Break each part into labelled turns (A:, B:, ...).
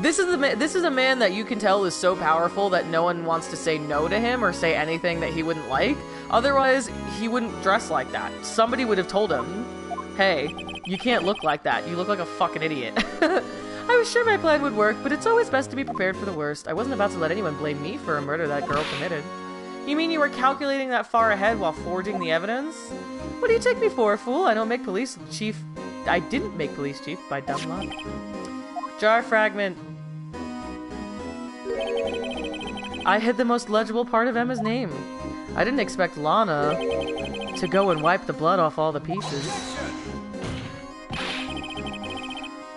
A: This is a man that you can tell is so powerful that no one wants to say no to him or say anything that he wouldn't like. Otherwise, he wouldn't dress like that. Somebody would have told him, hey, you can't look like that. You look like a fucking idiot. I was sure my plan would work, but it's always best to be prepared for the worst. I wasn't about to let anyone blame me for a murder that girl committed. You mean you were calculating that far ahead while forging the evidence? What do you take me for, fool? I don't make police chief... I didn't make police chief by dumb luck. Jar fragment. I hid the most legible part of Emma's name. I didn't expect Lana to go and wipe the blood off all the pieces.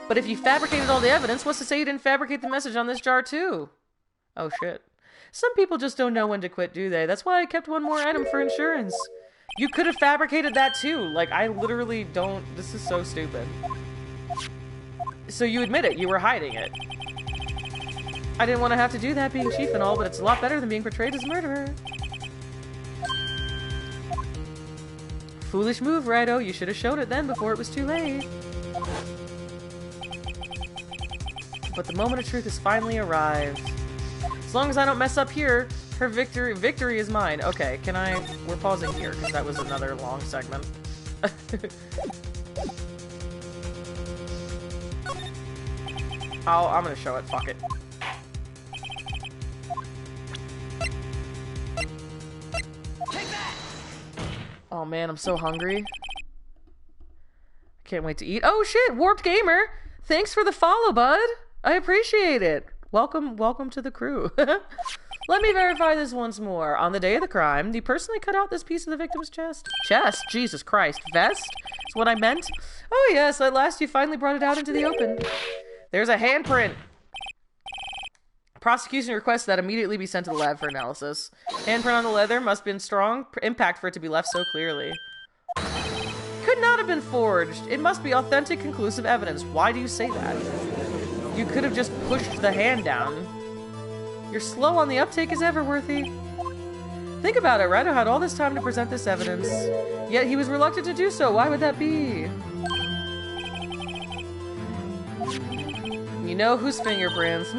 A: But if you fabricated all the evidence, what's to say you didn't fabricate the message on this jar too? Oh shit. Some people just don't know when to quit, do they? That's why I kept one more item for insurance. You could have fabricated that too. Like, I literally don't... This is so stupid. So you admit it, you were hiding it. I didn't want to have to do that being chief and all, but it's a lot better than being portrayed as a murderer. Foolish move, Righto. You should have shown it then before it was too late. But the moment of truth has finally arrived. As long as I don't mess up here, her victory is mine. Okay, can I... We're pausing here, because that was another long segment. I'm gonna show it, fuck it. Oh man, I'm so hungry. Can't wait to eat. Oh shit, Warped Gamer! Thanks for the follow, bud! I appreciate it. Welcome to the crew. Let me verify this once more. On the day of the crime, you personally cut out this piece of the victim's chest? Chest? Jesus Christ. Vest? Is what I meant? Oh yes, at last you finally brought it out into the open. There's a handprint. Prosecution requests that immediately be sent to the lab for analysis. Handprint on the leather must have been strong impact for it to be left so clearly. Could not have been forged. It must be authentic, conclusive evidence. Why do you say that? You could have just pushed the hand down. You're slow on the uptake as ever, Worthy. Think about it. Righto had all this time to present this evidence, yet he was reluctant to do so. Why would that be? You know whose fingerprints?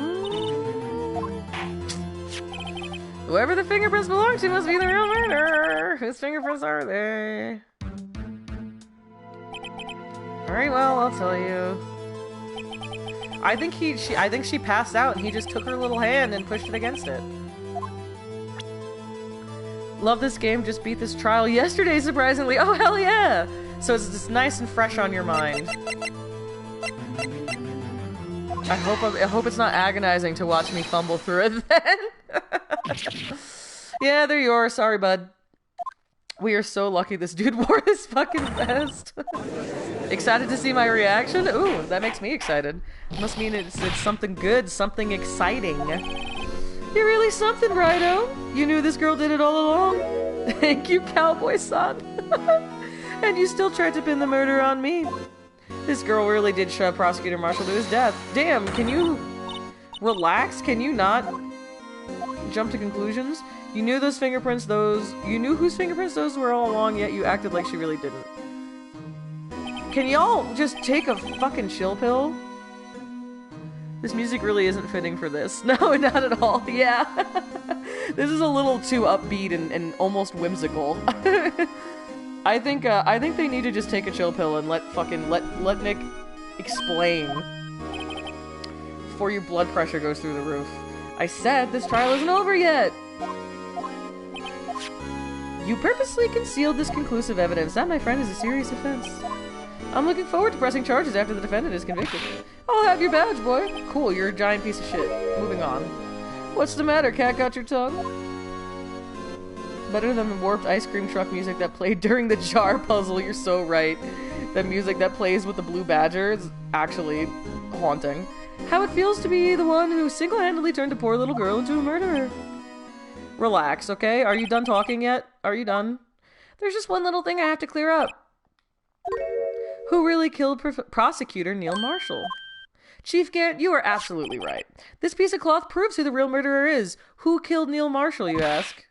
A: Whoever the fingerprints belong to must be the real murderer. Whose fingerprints are they? Alright, well, I'll tell you. I think she passed out and he just took her little hand and pushed it against it. Love this game, just beat this trial yesterday, surprisingly. Oh, hell yeah! So it's just nice and fresh on your mind. I hope it's not agonizing to watch me fumble through it then. Yeah, there you are. Sorry, bud. We are so lucky this dude wore this fucking vest. Excited to see my reaction? Ooh, that makes me excited. Must mean it's something good, something exciting. You're really something, Righto. You knew this girl did it all along. Thank you, cowboy son. And you still tried to pin the murder on me. This girl really did shove Prosecutor Marshall to his death. Damn, can you relax? Can you not jump to conclusions? You knew those fingerprints, you knew whose fingerprints those were all along, yet you acted like she really didn't. Can y'all just take a fucking chill pill? This music really isn't fitting for this. No, not at all. Yeah. This is a little too upbeat and almost whimsical. I think they need to just take a chill pill and let Nick explain before your blood pressure goes through the roof. I said this trial isn't over yet. You purposely concealed this conclusive evidence. That, my friend, is a serious offense. I'm looking forward to pressing charges after the defendant is convicted. I'll have your badge, boy. Cool, you're a giant piece of shit. Moving on. What's the matter? Cat got your tongue? Better than the warped ice cream truck music that played during the jar puzzle. You're so right. The music that plays with the blue badger is actually haunting. How it feels to be the one who single-handedly turned a poor little girl into a murderer. Relax, okay? Are you done talking yet? Are you done? There's just one little thing I have to clear up. Who really killed Prosecutor Neil Marshall? Chief Gant, you are absolutely right. This piece of cloth proves who the real murderer is. Who killed Neil Marshall, you ask?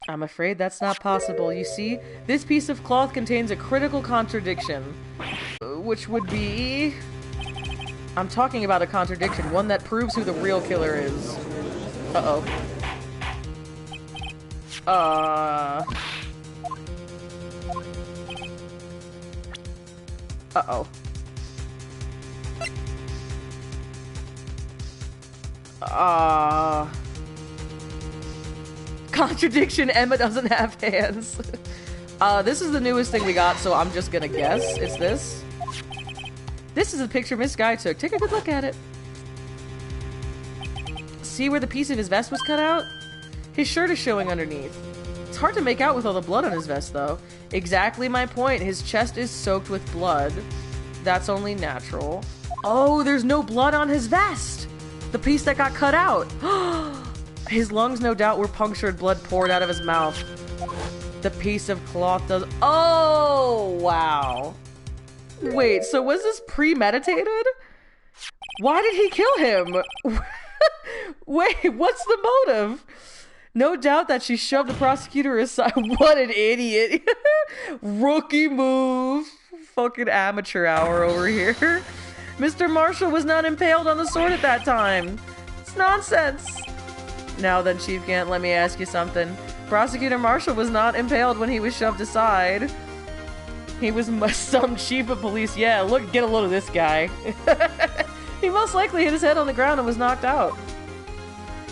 A: I'm afraid that's not possible. You see, this piece of cloth contains a critical contradiction. Which would be... I'm talking about a contradiction, one that proves who the real killer is. Uh-oh. Uh-oh. Contradiction, Emma doesn't have hands. This is the newest thing we got, so I'm just gonna guess it's this. This is a picture Miss Guy took. Take a good look at it. See where the piece of his vest was cut out? His shirt is showing underneath. It's hard to make out with all the blood on his vest, though. Exactly my point. His chest is soaked with blood. That's only natural. Oh, there's no blood on his vest! The piece that got cut out. His lungs, no doubt, were punctured, blood poured out of his mouth. The piece of cloth does... Oh, wow. Wait, so was this premeditated? Why did he kill him? Wait, what's the motive? No doubt that she shoved the prosecutor aside. What an idiot. Rookie move. Fucking amateur hour over here. Mr. Marshall was not impaled on the sword at that time. It's nonsense. Now then, Chief Gant, let me ask you something. Prosecutor Marshall was not impaled when he was shoved aside. He was some chief of police. Yeah, look, get a load of this guy. He most likely hit his head on the ground and was knocked out.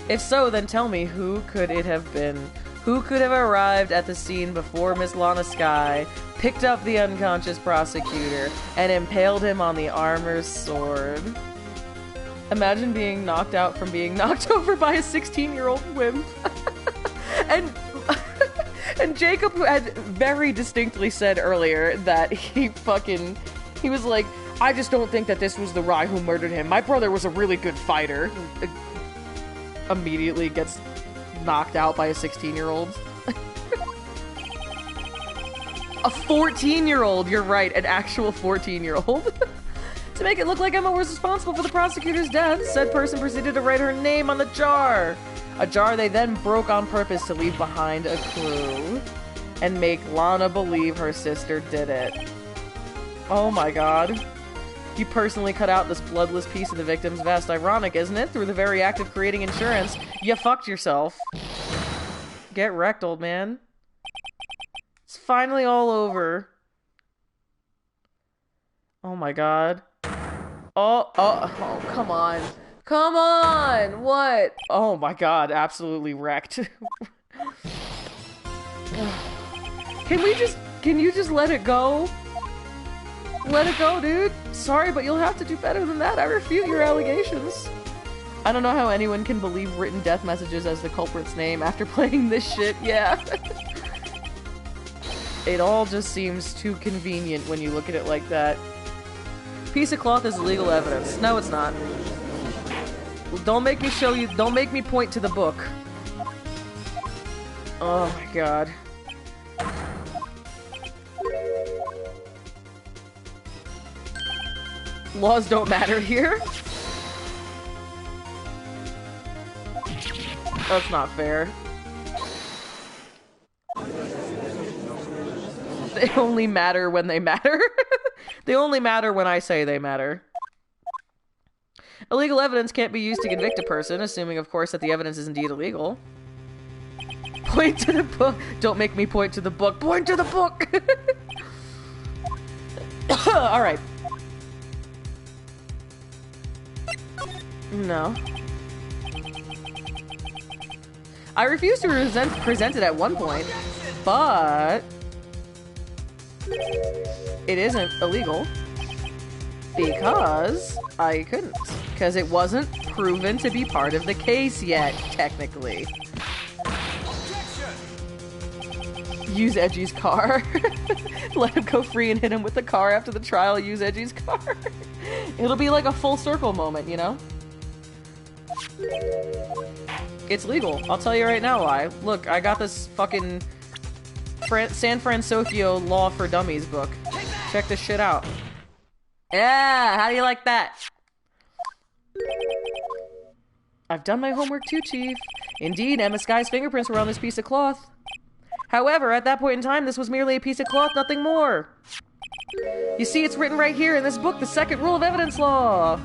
A: If so, then tell me, who could it have been? Who could have arrived at the scene before Miss Lana Skye picked up the unconscious prosecutor and impaled him on the armor's sword? Imagine being knocked out from being knocked over by a 16-year-old wimp. And Jacob had very distinctly said earlier that he was like, I just don't think that this was the Rai who murdered him. My brother was a really good fighter. Immediately gets knocked out by a 16-year-old. A 14-year-old, you're right, an actual 14-year-old. To make it look like Emma was responsible for the prosecutor's death, said person proceeded to write her name on the jar. A jar they then broke on purpose to leave behind a clue and make Lana believe her sister did it. Oh my god. You personally cut out this bloodless piece of the victim's vest. Ironic, isn't it? Through the very act of creating insurance, you fucked yourself. Get wrecked, old man. It's finally all over. Oh my god. Oh, come on. Come on! What? Oh my god, absolutely wrecked. Can you just let it go? Let it go, dude. Sorry, but you'll have to do better than that. I refute your allegations. I don't know how anyone can believe written death messages as the culprit's name after playing this shit. Yeah. It all just seems too convenient when you look at it like that. Piece of cloth is legal evidence. No, it's not. Don't make me show you. Don't make me point to the book. Oh my god. Laws don't matter here. That's not fair. They only matter when they matter. They only matter when I say they matter. Illegal evidence can't be used to convict a person, assuming, of course, that the evidence is indeed illegal. Point to the book. Don't make me point to the book. Point to the book! Alright. No. I refuse to present it at one point, but it isn't illegal because I couldn't. Because it wasn't proven to be part of the case yet, technically. Use Edgy's car. Let him go free and hit him with the car after the trial. Use Edgy's car. It'll be like a full circle moment, you know? It's legal. I'll tell you right now why. Look, I got this fucking San Francisco Law for Dummies book. Check this shit out. Yeah, how do you like that? I've done my homework too, Chief. Indeed, Emma Skye's fingerprints were on this piece of cloth. However, at that point in time, this was merely a piece of cloth, nothing more. You see, it's written right here in this book, the second rule of evidence law.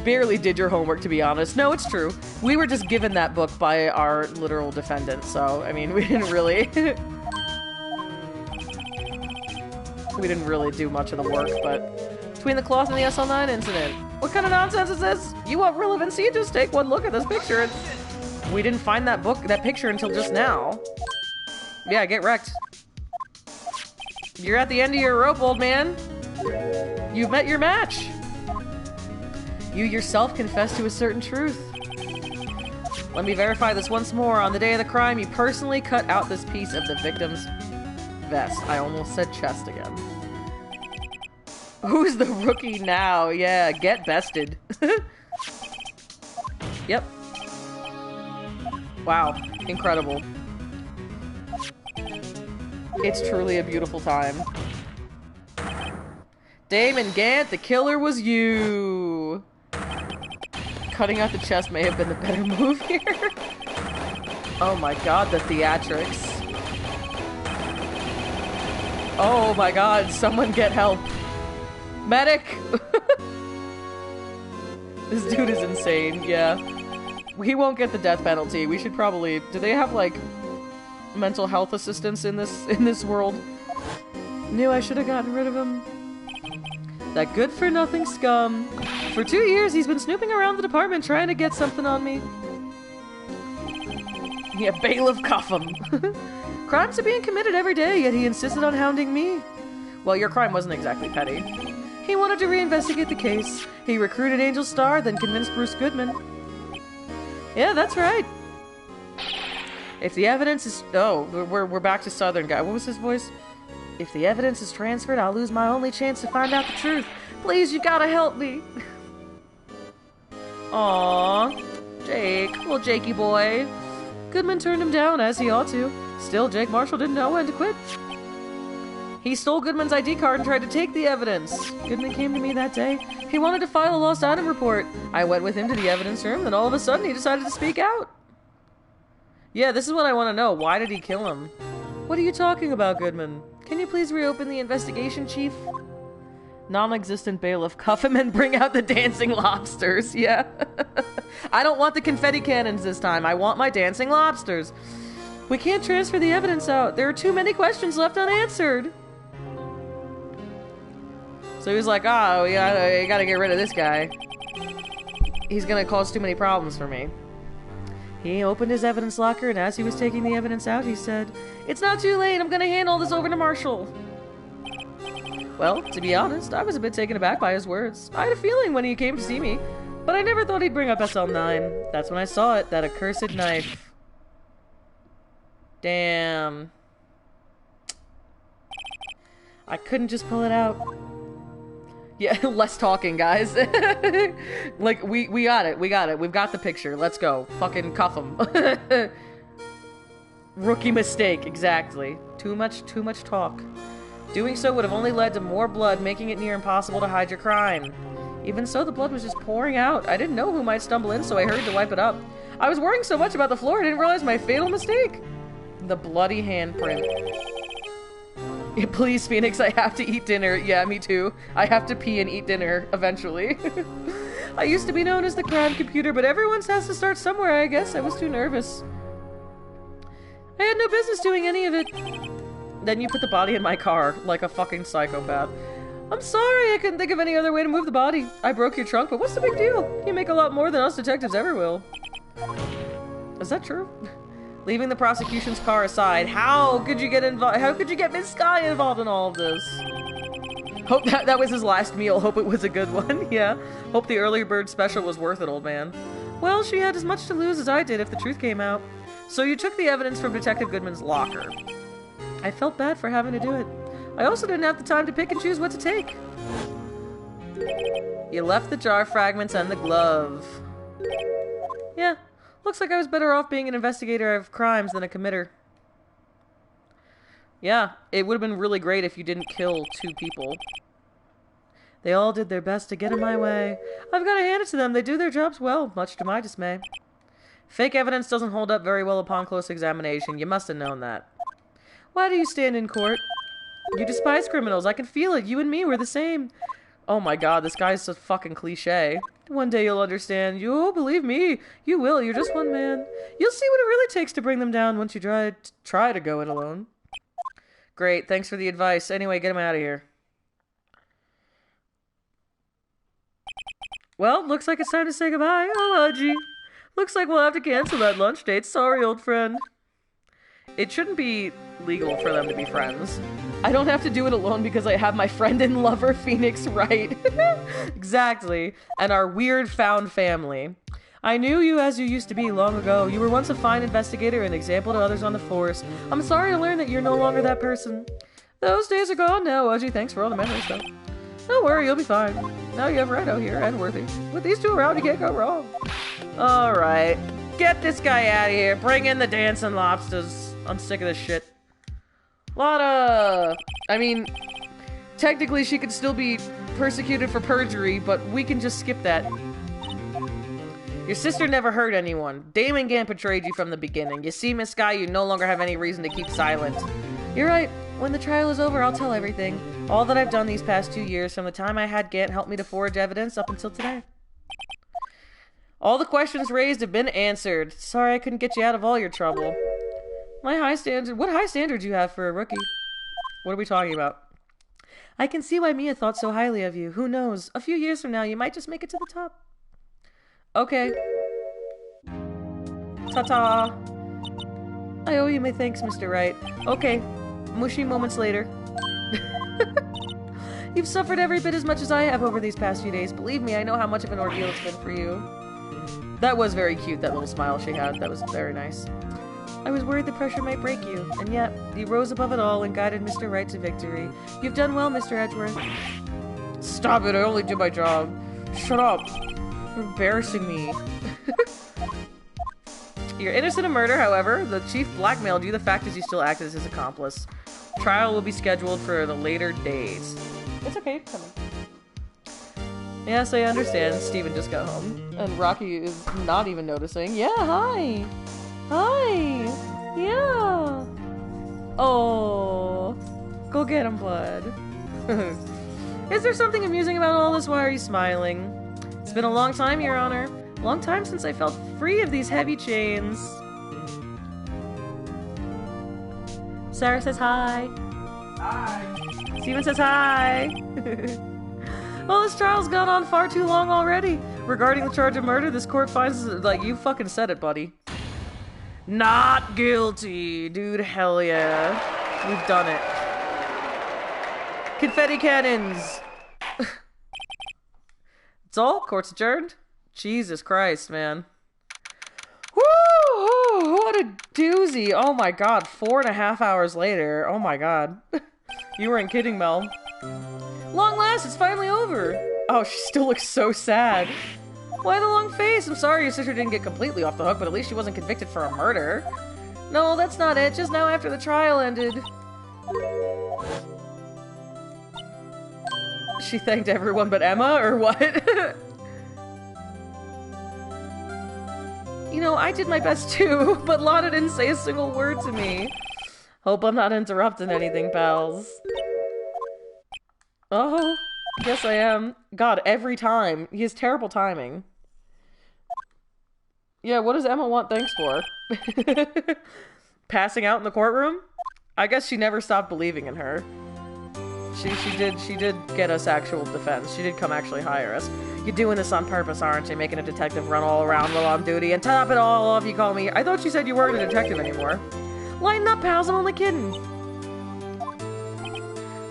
A: barely did your homework, to be honest. No, it's true. We were just given that book by our literal defendant, so, I mean, we didn't really... we didn't really do much of the work, but... Between the cloth and the SL9 incident. What kind of nonsense is this? You want relevancy? Just take one look at this picture. We didn't find that picture until just now. Yeah, get wrecked. You're at the end of your rope, old man. You've met your match. You yourself confessed to a certain truth. Let me verify this once more. On the day of the crime, you personally cut out this piece of the victim's vest. I almost said chest again. Who's the rookie now? Yeah, get bested. Yep. Wow, incredible. It's truly a beautiful time. Damon Gant, the killer was you. Cutting out the chest may have been the better move here. Oh my god, the theatrics. Oh my god, someone get help. Medic! This dude is insane, yeah. He won't get the death penalty. We should probably... Do they have, like, mental health assistance in this world? Knew I should have gotten rid of him. That good-for-nothing scum. For 2 years, he's been snooping around the department trying to get something on me. Yeah, bailiff cuff him. Crimes are being committed every day, yet he insisted on hounding me. Well, your crime wasn't exactly petty. He wanted to reinvestigate the case. He recruited Angel Starr, then convinced Bruce Goodman. Yeah, that's right. If the evidence is... Oh, we're back to Southern guy. What was his voice? If the evidence is transferred, I'll lose my only chance to find out the truth. Please, you gotta help me. Aww. Jake. Well, Jakey boy. Goodman turned him down, as he ought to. Still, Jake Marshall didn't know when to quit. He stole Goodman's ID card and tried to take the evidence. Goodman came to me that day. He wanted to file a lost item report. I went with him to the evidence room, then all of a sudden he decided to speak out. Yeah, this is what I want to know. Why did he kill him? What are you talking about, Goodman? Can you please reopen the investigation, Chief? Non-existent bailiff, cuff him and bring out the dancing lobsters. Yeah. I don't want the confetti cannons this time. I want my dancing lobsters. We can't transfer the evidence out. There are too many questions left unanswered. So he was like, oh, you gotta get rid of this guy. He's gonna cause too many problems for me. He opened his evidence locker, and as he was taking the evidence out, he said, "It's not too late, I'm gonna hand all this over to Marshall." Well, to be honest, I was a bit taken aback by his words. I had a feeling when he came to see me, but I never thought he'd bring up SL9. That's when I saw it, that accursed knife. Damn. I couldn't just pull it out. Yeah, less talking, guys. Like, we got it. We got it. We've got the picture. Let's go. Fucking cuff him. Rookie mistake, exactly. Too much talk. Doing so would have only led to more blood, making it near impossible to hide your crime. Even so, the blood was just pouring out. I didn't know who might stumble in, so I hurried to wipe it up. I was worrying so much about the floor, I didn't realize my fatal mistake. The bloody handprint. Please, Phoenix, I have to eat dinner. Yeah, me too. I have to pee and eat dinner, eventually. I used to be known as the crime computer, but everyone has to start somewhere, I guess. I was too nervous. I had no business doing any of it. Then you put the body in my car, like a fucking psychopath. I'm sorry, I couldn't think of any other way to move the body. I broke your trunk, but what's the big deal? You make a lot more than us detectives ever will. Is that true? Leaving the prosecution's car aside, how could you get involved? How could you get Miss Sky involved in all of this? Hope that was his last meal. Hope it was a good one. Yeah. Hope the early bird special was worth it, old man. Well, she had as much to lose as I did if the truth came out. So you took the evidence from Detective Goodman's locker. I felt bad for having to do it. I also didn't have the time to pick and choose what to take. You left the jar fragments and the glove. Yeah. Looks like I was better off being an investigator of crimes than a committer. Yeah, it would have been really great if you didn't kill 2 people. They all did their best to get in my way. I've got to hand it to them. They do their jobs well, much to my dismay. Fake evidence doesn't hold up very well upon close examination. You must have known that. Why do you stand in court? You despise criminals. I can feel it. You and me were the same. Oh my god, this guy's so fucking cliche. One day you'll understand. You'll believe me. You will. You're just one man. You'll see what it really takes to bring them down once you try to go it alone. Great. Thanks for the advice. Anyway, get him out of here. Well, looks like it's time to say goodbye. Oh, Haji. Looks like we'll have to cancel that lunch date. Sorry, old friend. It shouldn't be legal for them to be friends. I don't have to do it alone because I have my friend and lover, Phoenix Wright. Exactly. And our weird found family. I knew you as you used to be long ago. You were once a fine investigator and example to others on the force. I'm sorry to learn that you're no longer that person. Those days are gone now, Oji. Thanks for all the memories, though. Don't worry, you'll be fine. Now you have Rhino here and Worthy. With these two around, you can't go wrong. Alright. Get this guy out of here. Bring in the dancing lobsters. I'm sick of this shit. Lotta! I mean, technically she could still be persecuted for perjury, but we can just skip that. Your sister never hurt anyone. Damon Gant betrayed you from the beginning. You see, Miss Sky, you no longer have any reason to keep silent. You're right. When the trial is over, I'll tell everything. All that I've done these past 2 years, from the time I had Gant help me to forge evidence up until today. All the questions raised have been answered. Sorry I couldn't get you out of all your trouble. What high standards you have for a rookie? What are we talking about? I can see why Mia thought so highly of you. Who knows? A few years from now, you might just make it to the top. Okay. Ta-ta. I owe you my thanks, Mr. Wright. Okay. Mushy moments later. You've suffered every bit as much as I have over these past few days. Believe me, I know how much of an ordeal it's been for you. That was very cute, that little smile she had. That was very nice. I was worried the pressure might break you, and yet, you rose above it all and guided Mr. Wright to victory. You've done well, Mr. Edgeworth. Stop it, I only did my job. Shut up. You're embarrassing me. You're innocent of murder, however. The chief blackmailed you. The fact is you still acted as his accomplice. Trial will be scheduled for the later days. It's okay, come on. Yes, I understand. Steven just got home. And Rocky is not even noticing. Yeah, hi! Hi! Yeah! Oh, go get him, bud. Is there something amusing about all this? Why are you smiling? It's been a long time, Your Honor. Long time since I felt free of these heavy chains. Sarah says hi.
B: Hi.
A: Steven says hi. Well, this trial's gone on far too long already. Regarding the charge of murder, this court finds, like, you fucking said it, buddy. Not guilty. Dude, hell yeah. We've done it. Confetti cannons. That's all? Court's adjourned? Jesus Christ, man. Woo! What a doozy. Oh my god, 4.5 hours later. Oh my god. You weren't kidding, Mel. Long last, it's finally over. Oh, she still looks so sad. Why the long face? I'm sorry your sister didn't get completely off the hook, but at least she wasn't convicted for a murder. No, that's not it. Just now after the trial ended. She thanked everyone but Emma, or what? You know, I did my best too, but Lotta didn't say a single word to me. Hope I'm not interrupting anything, pals. Oh, yes I am. God, every time. He has terrible timing. Yeah, what does Emma want thanks for? Passing out in the courtroom? I guess she never stopped believing in her. She did get us actual defense. She did come actually hire us. You're doing this on purpose, aren't you? Making a detective run all around while on duty, and top it all off, you call me. I thought you said you weren't a detective anymore. Lighten up, pals, I'm only kidding.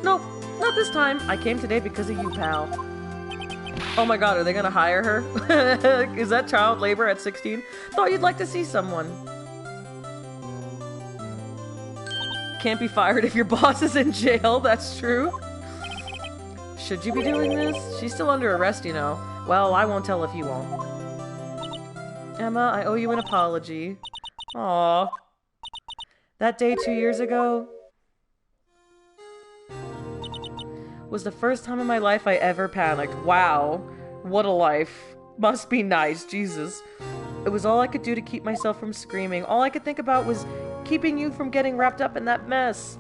A: Nope, not this time. I came today because of you, pal. Oh my god, are they gonna hire her? Is that child labor at 16? Thought you'd like to see someone. Can't be fired if your boss is in jail, that's true. Should you be doing this? She's still under arrest, you know. Well, I won't tell if you won't. Emma, I owe you an apology. Aww. That day 2 years ago was the first time in my life I ever panicked. Wow. What a life. Must be nice, Jesus. It was all I could do to keep myself from screaming. All I could think about was keeping you from getting wrapped up in that mess.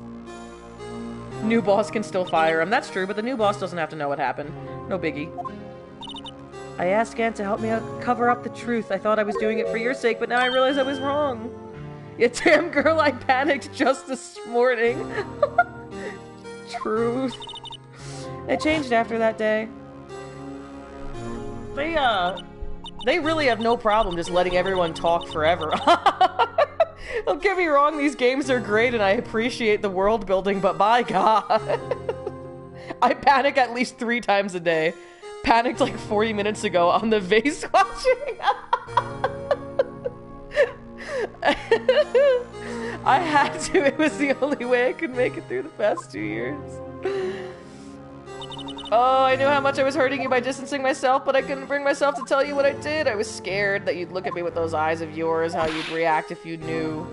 A: New boss can still fire him. That's true, but the new boss doesn't have to know what happened. No biggie. I asked Gant to help me cover up the truth. I thought I was doing it for your sake, but now I realize I was wrong. Yeah, damn girl, I panicked just this morning. Truth. It changed after that day. They really have no problem just letting everyone talk forever. Don't get me wrong, these games are great and I appreciate the world building, but by God. I panic at least 3 times a day. Panicked like 40 minutes ago on the vase watching. I had to. It was the only way I could make it through the past 2 years. Oh, I knew how much I was hurting you by distancing myself, but I couldn't bring myself to tell you what I did. I was scared that you'd look at me with those eyes of yours, how you'd react if you knew.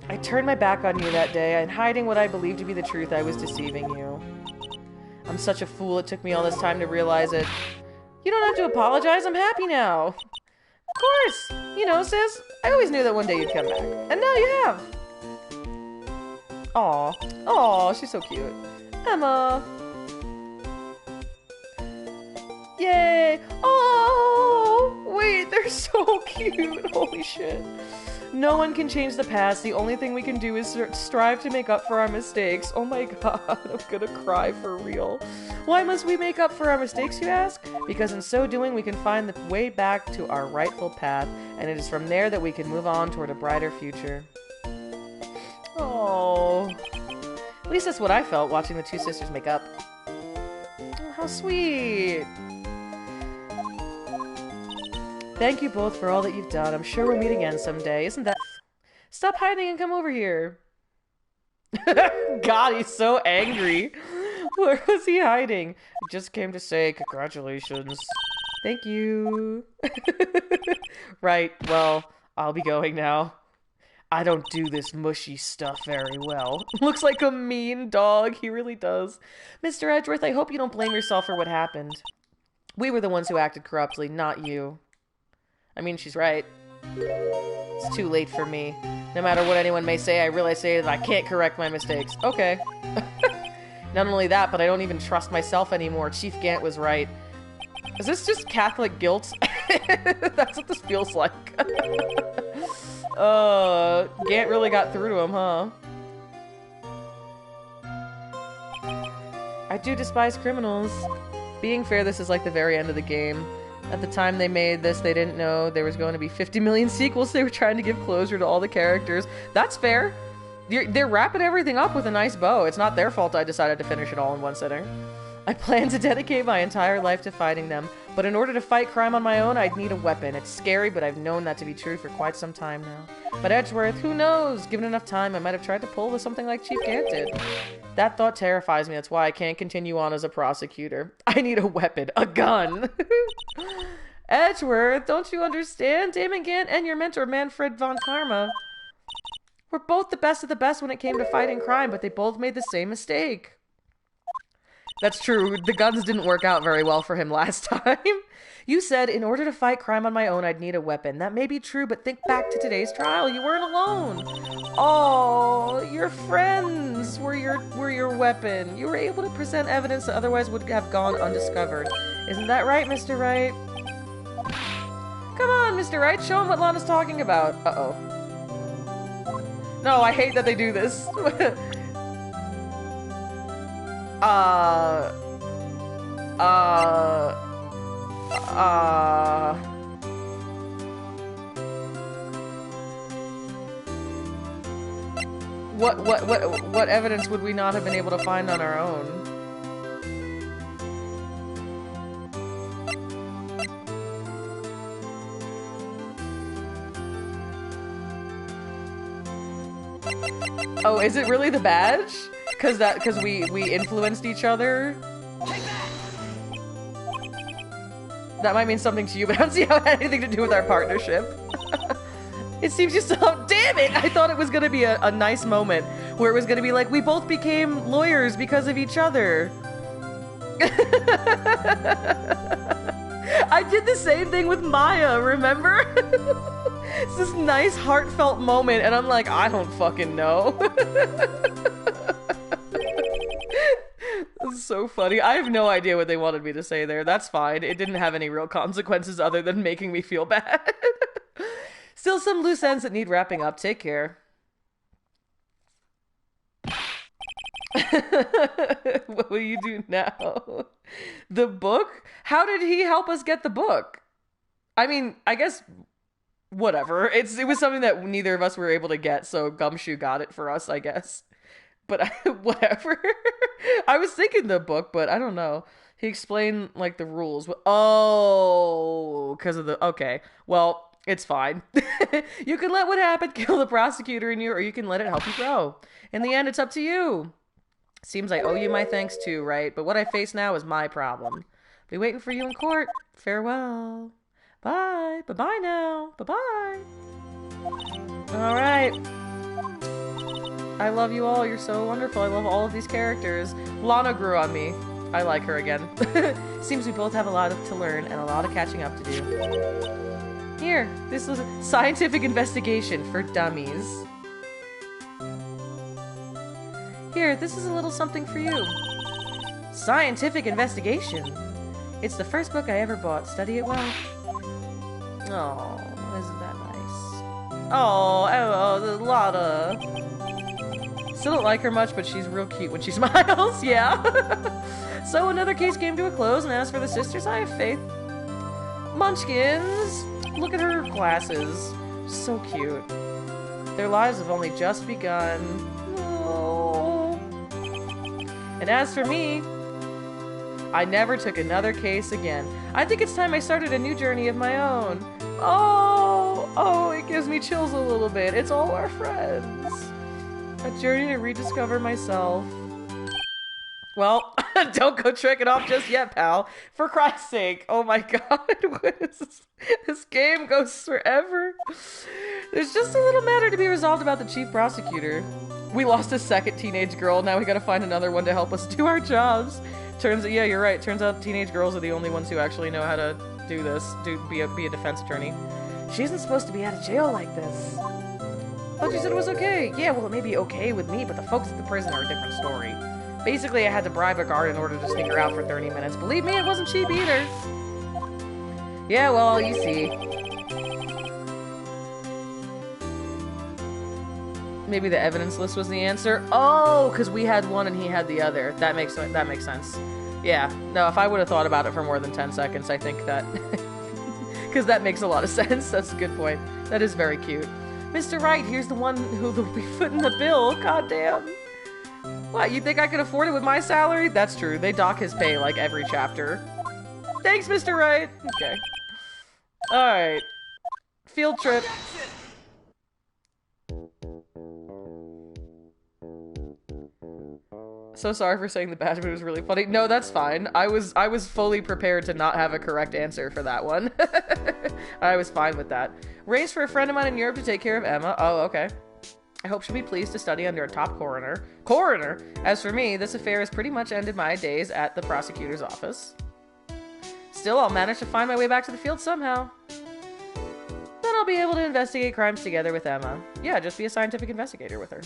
A: I turned my back on you that day, and hiding what I believed to be the truth, I was deceiving you. I'm such a fool, it took me all this time to realize it. You don't have to apologize, I'm happy now. Of course! You know, sis, I always knew that one day you'd come back. And now you have! Aw. Aw, she's so cute. Emma! Yay! Oh! Wait, they're so cute! Holy shit. No one can change the past. The only thing we can do is strive to make up for our mistakes. Oh my god, I'm gonna cry for real. Why must we make up for our mistakes, you ask? Because in so doing, we can find the way back to our rightful path, and it is from there that we can move on toward a brighter future. Oh. At least that's what I felt watching the 2 sisters make up. Oh, how sweet. Thank you both for all that you've done. I'm sure we'll meet again someday. Isn't that... Stop hiding and come over here. God, he's so angry. Where was he hiding? I just came to say congratulations. Thank you. Right, well, I'll be going now. I don't do this mushy stuff very well. Looks like a mean dog. He really does. Mr. Edgeworth, I hope you don't blame yourself for what happened. We were the ones who acted corruptly, not you. I mean, she's right. It's too late for me. No matter what anyone may say, I realize that I can't correct my mistakes. Okay. Not only that, but I don't even trust myself anymore. Chief Gant was right. Is this just Catholic guilt? That's what this feels like. Gant really got through to him, huh? I do despise criminals. Being fair, this is like the very end of the game. At the time they made this, they didn't know there was going to be 50 million sequels. They were trying to give closure to all the characters. That's fair. They're wrapping everything up with a nice bow. It's not their fault I decided to finish it all in one sitting. I plan to dedicate my entire life to fighting them, but in order to fight crime on my own, I'd need a weapon. It's scary, but I've known that to be true for quite some time now. But Edgeworth, who knows? Given enough time, I might have tried to pull with something like Chief Gant did. That thought terrifies me. That's why I can't continue on as a prosecutor. I need a weapon. A gun. Edgeworth, don't you understand? Damon Gant and your mentor, Manfred von Karma, were both the best of the best when it came to fighting crime, but they both made the same mistake. That's true. The guns didn't work out very well for him last time. You said, in order to fight crime on my own, I'd need a weapon. That may be true, but think back to today's trial. You weren't alone. Oh, your friends were your weapon. You were able to present evidence that otherwise would have gone undiscovered. Isn't that right, Mr. Wright? Come on, Mr. Wright. Show him what Lana's talking about. Uh-oh. No, I hate that they do this. What evidence would we not have been able to find on our own? Oh, is it really the badge? Cause we influenced each other? That might mean something to you, but I don't see how it had anything to do with our partnership. It seems just so— damn it! I thought it was gonna be a nice moment where it was gonna be like, we both became lawyers because of each other. I did the same thing with Maya, remember? It's this nice heartfelt moment and I'm like, I don't fucking know. This is so funny. I have no idea what they wanted me to say there. That's fine. It didn't have any real consequences other than making me feel bad. Still some loose ends that need wrapping up. Take care. What will you do now? The book? How did he help us get the book? I mean, I guess whatever. It was something that neither of us were able to get, so Gumshoe got it for us, I guess. But whatever. I was thinking the book, but I don't know. He explained like the rules. Oh, because of the okay. Well, it's fine. You can let what happened kill the prosecutor in you, or you can let it help you grow. In the end, it's up to you. Seems I owe you my thanks too, right? But what I face now is my problem. Be waiting for you in court. Farewell. Bye. Bye-bye now. Bye-bye. All right. I love you all. You're so wonderful. I love all of these characters. Lana grew on me. I like her again. Seems we both have a lot to learn and a lot of catching up to do. Here, this was a scientific investigation for dummies. Here, this is a little something for you. Scientific investigation. It's the first book I ever bought. Study it well. Oh, isn't that nice? Oh, Lotta. Still don't like her much, but she's real cute when she smiles. Yeah. So another case came to a close, and as for the sisters, I have faith. Munchkins! Look at her glasses. So cute. Their lives have only just begun. Oh. And as for me, I never took another case again. I think it's time I started a new journey of my own. Oh, it gives me chills a little bit. It's all our friends. A journey to rediscover myself. Well, don't go tricking off just yet, pal. For Christ's sake. Oh my god, what is this? This game goes forever. There's just a little matter to be resolved about the chief prosecutor. We lost a second teenage girl, now we gotta find another one to help us do our jobs. Yeah, you're right. Turns out teenage girls are the only ones who actually know how to do this. Be a defense attorney. She isn't supposed to be out of jail like this. Thought you said it was okay. Yeah, well, it may be okay with me, but the folks at the prison are a different story. Basically, I had to bribe a guard in order to sneak her out for 30 minutes. Believe me, it wasn't cheap either. Yeah, well, you see. Maybe the evidence list was the answer. Oh, because we had one and he had the other. That makes sense. Yeah. No, if I would have thought about it for more than 10 seconds, I think that... Because that makes a lot of sense. That's a good point. That is very cute. Mr. Wright, here's the one who will be footing the bill. God damn. What, you think I could afford it with my salary? That's true. They dock his pay like every chapter. Thanks, Mr. Wright. Okay. Alright. Field trip. So sorry for saying the badge, but it was really funny. No, that's fine. I was fully prepared to not have a correct answer for that one. I was fine with that. Raised for a friend of mine in Europe to take care of Emma. Oh, okay. I hope she'll be pleased to study under a top coroner. Coroner! As for me, this affair has pretty much ended my days at the prosecutor's office. Still, I'll manage to find my way back to the field somehow. Then I'll be able to investigate crimes together with Emma. Yeah, just be a scientific investigator with her.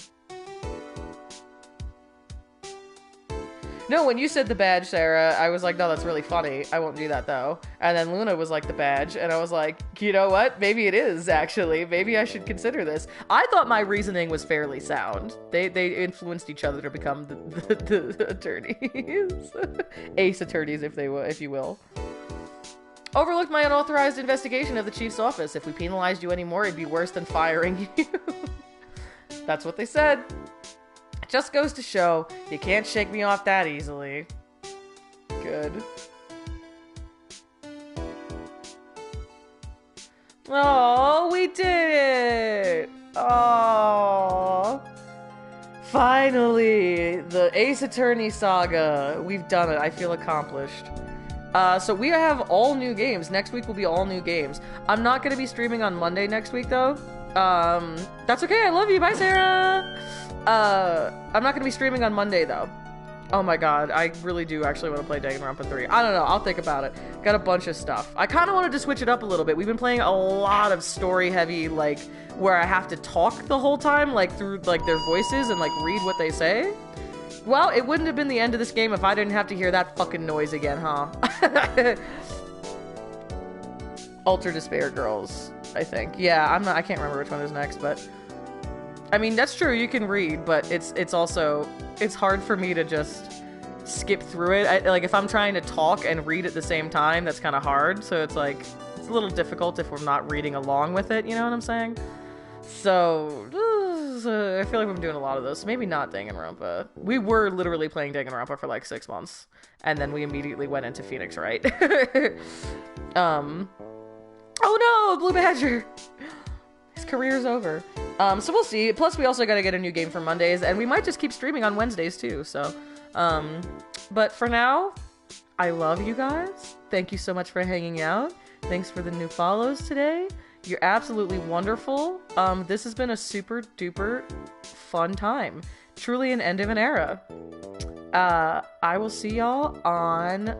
A: No, when you said the badge, Sarah, I was like, no, that's really funny. I won't do that, though. And then Luna was like, the badge. And I was like, you know what? Maybe it is, actually. Maybe I should consider this. I thought my reasoning was fairly sound. They influenced each other to become the attorneys. Ace attorneys, if you will. Overlooked my unauthorized investigation of the chief's office. If we penalized you anymore, it'd be worse than firing you. That's what they said. Just goes to show, you can't shake me off that easily. Good. Oh, we did it! Oh, finally! The Ace Attorney saga. We've done it. I feel accomplished. So we have all new games. Next week will be all new games. I'm not going to be streaming on Monday next week, though. That's okay. I love you. Bye, Sarah! I'm not gonna be streaming on Monday, though. Oh my god, I really do actually want to play Danganronpa 3. I don't know, I'll think about it. Got a bunch of stuff. I kind of wanted to switch it up a little bit. We've been playing a lot of story-heavy, like, where I have to talk the whole time, like, through, like, their voices and, like, read what they say. Well, it wouldn't have been the end of this game if I didn't have to hear that fucking noise again, huh? Ultra Despair Girls, I think. Yeah, I can't remember which one is next, but I mean, that's true, you can read, but it's also, it's hard for me to just skip through it. Like, if I'm trying to talk and read at the same time, that's kind of hard, so it's like, it's a little difficult if we're not reading along with it, you know what I'm saying? So I feel like I'm doing a lot of those. Maybe not Danganronpa. We were literally playing Danganronpa for like 6 months, and then we immediately went into Phoenix Wright. Oh no, Blue Badger! His career's over. So we'll see. Plus, we also gotta get a new game for Mondays, and we might just keep streaming on Wednesdays too, so. But for now, I love you guys. Thank you so much for hanging out. Thanks for the new follows today. You're absolutely wonderful. This has been a super duper fun time. Truly an end of an era. I will see y'all on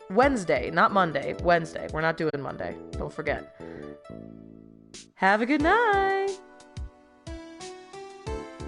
A: Wednesday, not Monday. Wednesday. We're not doing Monday. Don't forget. Have a good night.